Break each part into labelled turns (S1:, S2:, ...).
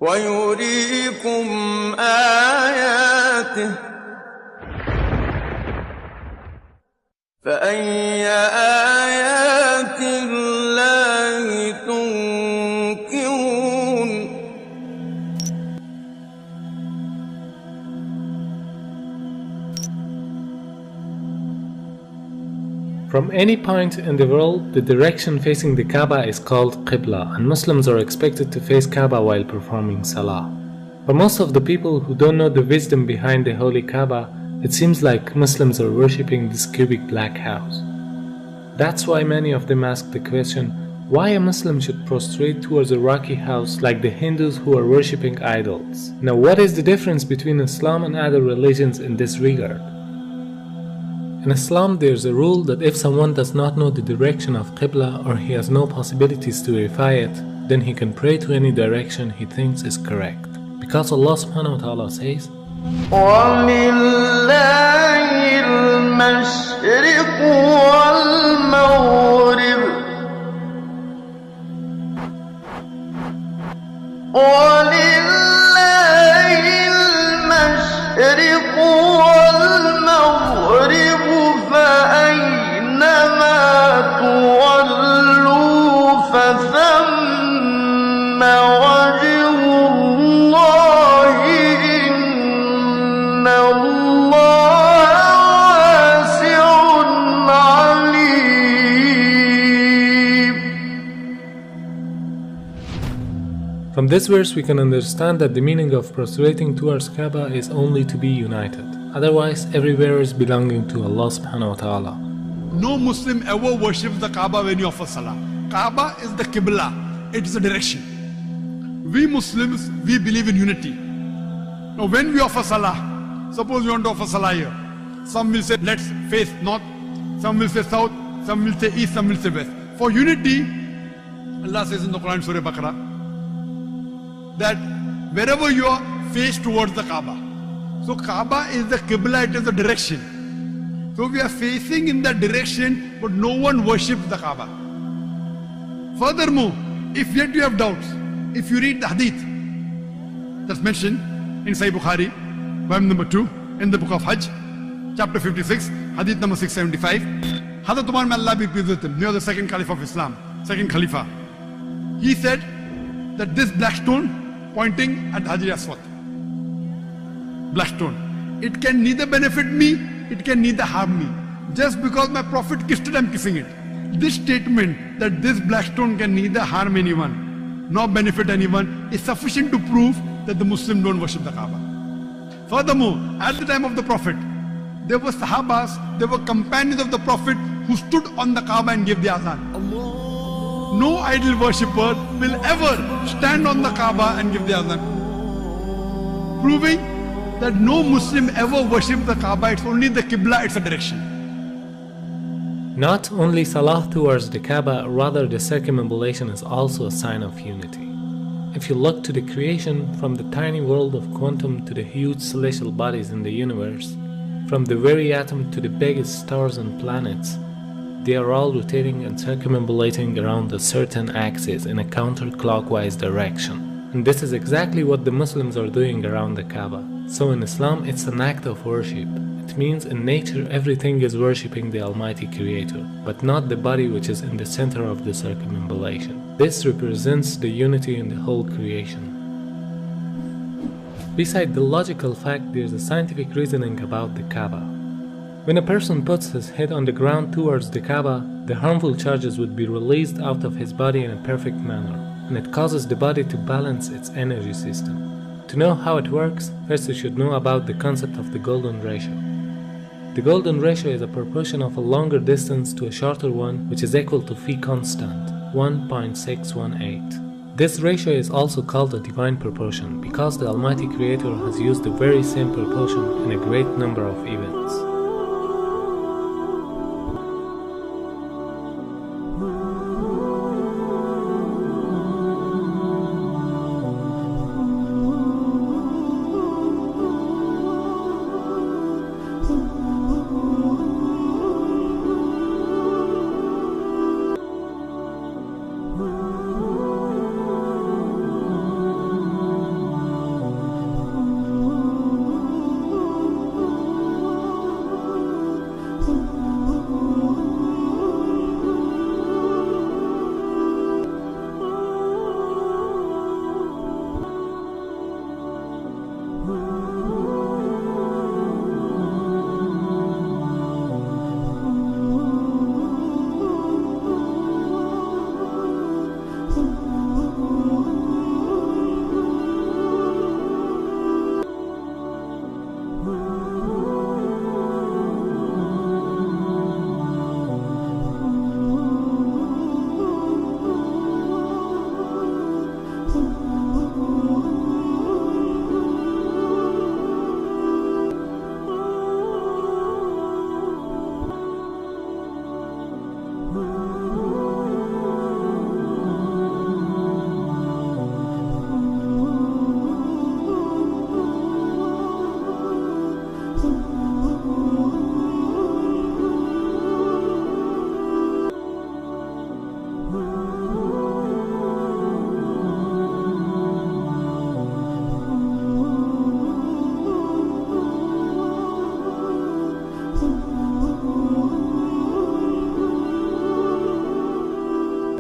S1: ويريكم آياته فأي آيات الله تنكرون.
S2: From any point in the world, the direction facing the Kaaba is called Qibla, and Muslims are expected to face Kaaba while performing Salah. For most of the people who don't know the wisdom behind the holy Kaaba, it seems like Muslims are worshipping this cubic black house. That's why many of them ask the question, why a Muslim should prostrate towards a rocky house like the Hindus who are worshipping idols. Now, what is the difference between Islam and other religions in this regard? In Islam, there's a rule that if someone does not know the direction of Qibla or he has no possibilities to verify it, then he can pray to any direction he thinks is correct. Because Allah subhanahu wa ta'ala says,
S1: وَلِلَّهِ الْمَشْرِقُ وَالْمَغْرِبُ وَلِلَّهِ الْمَشْرِقُ وَالْمَغْرِبُ فَأَيْنَمَا تُوَلُّوا فَثَمَّ وَجْهُ اللَّهِ إِنَّ اللَّهَ وَاسِعٌ عَلِيمٌ.
S2: From this verse we can understand that the meaning of prostrating towards Kaaba is only to be united. Otherwise, everywhere is belonging to Allah subhanahu wa ta'ala.
S3: No Muslim ever worships the Kaaba when you offer Salah. Kaaba is the Qibla, it is the direction. We Muslims, we believe in unity. Now when we offer Salah, suppose you want to offer Salah here. Some will say, let's face north, some will say south, some will say east, some will say west. For unity, Allah says in the Quran, Surah Baqarah, that wherever you are, face towards the Kaaba. So Kaaba is the Qibla, it is the direction. So we are facing in that direction, but no one worships the Kaaba. Furthermore, if yet you have doubts, if you read the Hadith that's mentioned in Sahih Bukhari, volume number 2, in the book of Hajj, chapter 56, Hadith number 675, Hazrat Umar, may Allah be pleased with him, near the second Caliph of Islam, second Khalifa, he said that this black stone pointing at Hajar Aswad, black stone, it can neither benefit me, it can neither harm me. Just because my Prophet kissed it, I am kissing it. This statement that this black stone can neither harm anyone nor benefit anyone is sufficient to prove that the Muslims don't worship the Kaaba. Furthermore, at the time of the Prophet, there were Sahabas, there were companions of the Prophet who stood on the Kaaba and gave the azan. No idol worshipper will ever stand on the Kaaba and give the azan, proving that no Muslim ever worships the Kaaba. It's only the Qibla, it's a direction.
S2: Not only Salah towards the Kaaba, rather the circumambulation is also a sign of unity. If you look to the creation, from the tiny world of quantum to the huge celestial bodies in the universe, from the very atom to the biggest stars and planets, they are all rotating and circumambulating around a certain axis in a counterclockwise direction. And this is exactly what the Muslims are doing around the Kaaba. So in Islam, it's an act of worship. It means in nature everything is worshipping the Almighty Creator, but not the body which is in the center of the circumambulation. This represents the unity in the whole creation. Beside the logical fact, there's a scientific reasoning about the Kaaba. When a person puts his head on the ground towards the Kaaba, the harmful charges would be released out of his body in a perfect manner, and it causes the body to balance its energy system. To know how it works, first you should know about the concept of the golden ratio. The golden ratio is a proportion of a longer distance to a shorter one, which is equal to phi constant, 1.618. This ratio is also called a divine proportion because the Almighty Creator has used the very same proportion in a great number of events.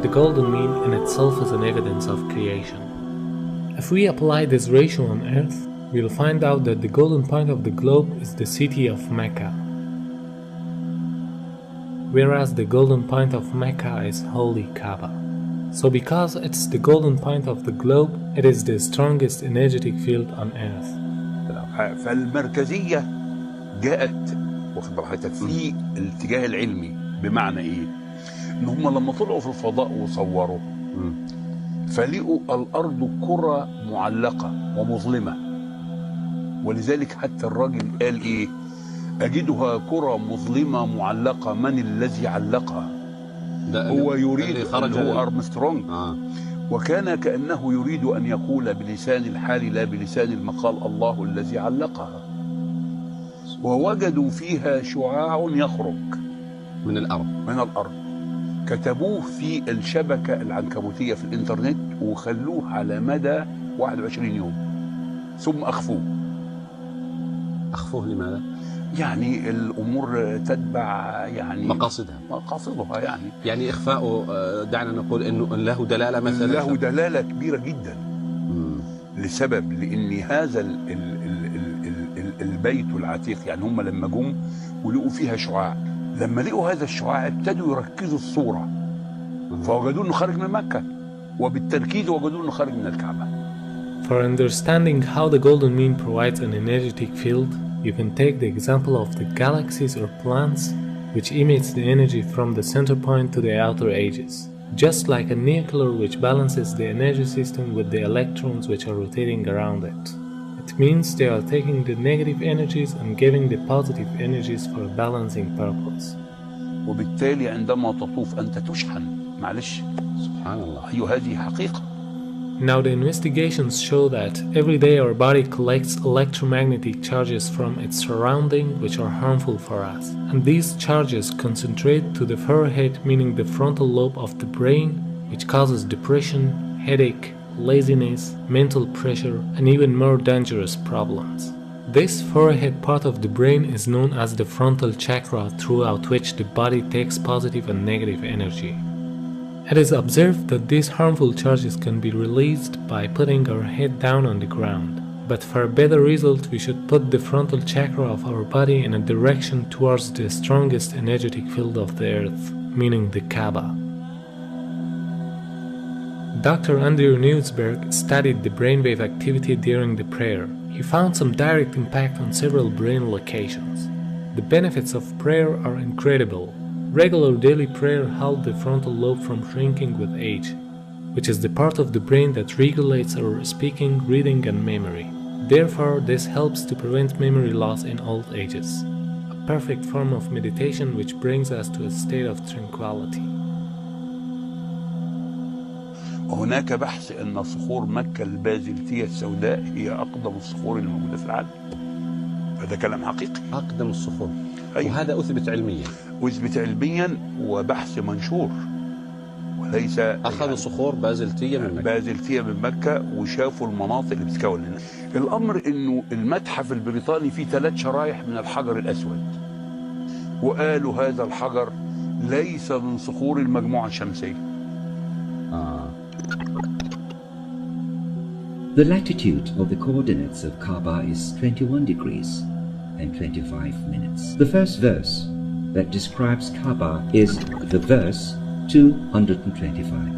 S2: the golden mean in itself is an evidence of creation. If we apply this ratio on Earth, we'll find out that the golden point of the globe is the city of Mecca, whereas the golden point of Mecca is holy Kaaba. So because it's the golden point of the globe, it is the strongest energetic field on Earth.
S4: فالمركزية جاءت واخد بالك في الاتجاه العلمي، بمعنى ايه؟ ان هم لما طلعوا في الفضاء وصوروا فلقوا الارض كرة معلقة ومظلمة، ولذلك حتى الراجل قال ايه؟ اجدها كرة مظلمة معلقة، من الذي علقها؟ هو يريد هو أرمسترونج. وكان كأنه يريد أن يقول بلسان الحال لا بلسان المقال الله الذي علقها. ووجدوا فيها شعاع يخرج
S5: من الأرض.
S4: كتبوه في الشبكة العنكبوتية في الإنترنت وخلوه على مدى 21 يوم ثم أخفوه.
S5: أخفوه لماذا؟
S4: يعني الأمور تتبع يعني
S5: مقاصدها يعني إخفاؤه دعنا نقول إنه له دلالة مثلا،
S4: له دلالة كبيرة جدا. لسبب لأن هذا البيت العتيق، يعني هم لما جم ولقوا فيها شعاع، لما لقوا هذا الشعاع ابتدوا يركزوا الصورة فوجدوا إنه خارج من مكة، وبالتركيز وجدوا إنه خارج من الكعبة.
S2: For understanding how the golden mean provides an energetic field, you can take the example of the galaxies or planets, which emits the energy from the center point to the outer edges, just like a nuclear which balances the energy system with the electrons which are rotating around it. It means they are taking the negative energies and giving the positive energies for a balancing purpose.
S4: وبالتالي عندما تطوف أنت تشحن. معلش
S5: سبحان الله.
S4: أيوة هذه حقيقة.
S2: Now the investigations show that every day our body collects electromagnetic charges from its surrounding which are harmful for us. And these charges concentrate to the forehead, meaning the frontal lobe of the brain, which causes depression, headache, laziness, mental pressure, and even more dangerous problems. This forehead part of the brain is known as the frontal chakra, throughout which the body takes positive and negative energy. It is observed that these harmful charges can be released by putting our head down on the ground. But for a better result, we should put the frontal chakra of our body in a direction towards the strongest energetic field of the earth, meaning the Kaaba. Dr. Andrew Newsberg studied the brainwave activity during the prayer. He found some direct impact on several brain locations. The benefits of prayer are incredible. Regular daily prayer helps the frontal lobe from shrinking with age, which is the part of the brain that regulates our speaking, reading, and memory. Therefore, this helps to prevent memory loss in old ages, a perfect form of meditation which brings us to a state of tranquility.
S4: وهناك بحث أن صخور مكة البازلتية السوداء هي أقدم الصخور الموجودة في العالم. هذا كلام حقيقي.
S5: أقدم الصخور.
S4: أيوة.
S5: وهذا أثبت علميا.
S4: أثبت علميا وبحث منشور، وليس
S5: أخذوا يعني صخور بازلتية من
S4: مكة وشافوا المناطق اللي بتتكون هنا. الأمر إنه المتحف البريطاني فيه 3 شرايح من الحجر الأسود، وقالوا هذا الحجر ليس من صخور المجموعة الشمسية.
S6: The latitude of the coordinates of Kaaba is 21 degrees and 25 minutes. The first verse that describes Kaaba is the verse 225.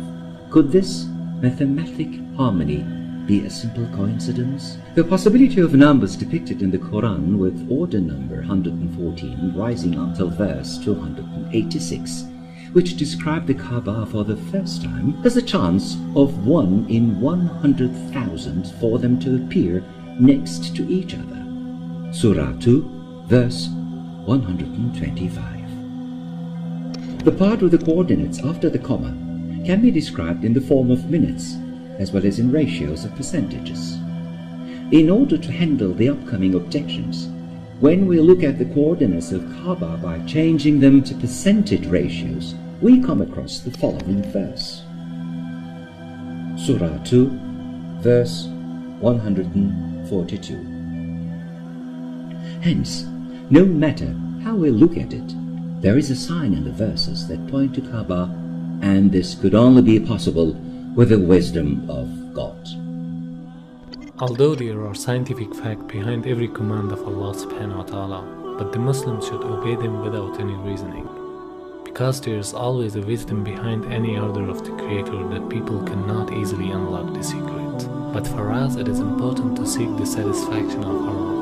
S6: Could this mathematic harmony be a simple coincidence? The possibility of numbers depicted in the Quran with order number 114 rising until verse 286, which describe the Kaaba for the first time, has a chance of 1 in 100,000 for them to appear next to each other. Surah 2, verse 125. The part of the coordinates after the comma can be described in the form of minutes, as well as in ratios of percentages. In order to handle the upcoming objections, when we look at the coordinates of Kaaba by changing them to percentage ratios, we come across the following verse. Surah 2, verse 142. Hence, no matter how we look at it, there is a sign in the verses that point to Kaaba and this could only be possible with the wisdom of God.
S2: Although there are scientific facts behind every command of Allah subhanahu wa ta'ala, but the Muslims should obey them without any reasoning. Because there is always a wisdom behind any order of the Creator that people cannot easily unlock the secret. But for us it is important to seek the satisfaction of our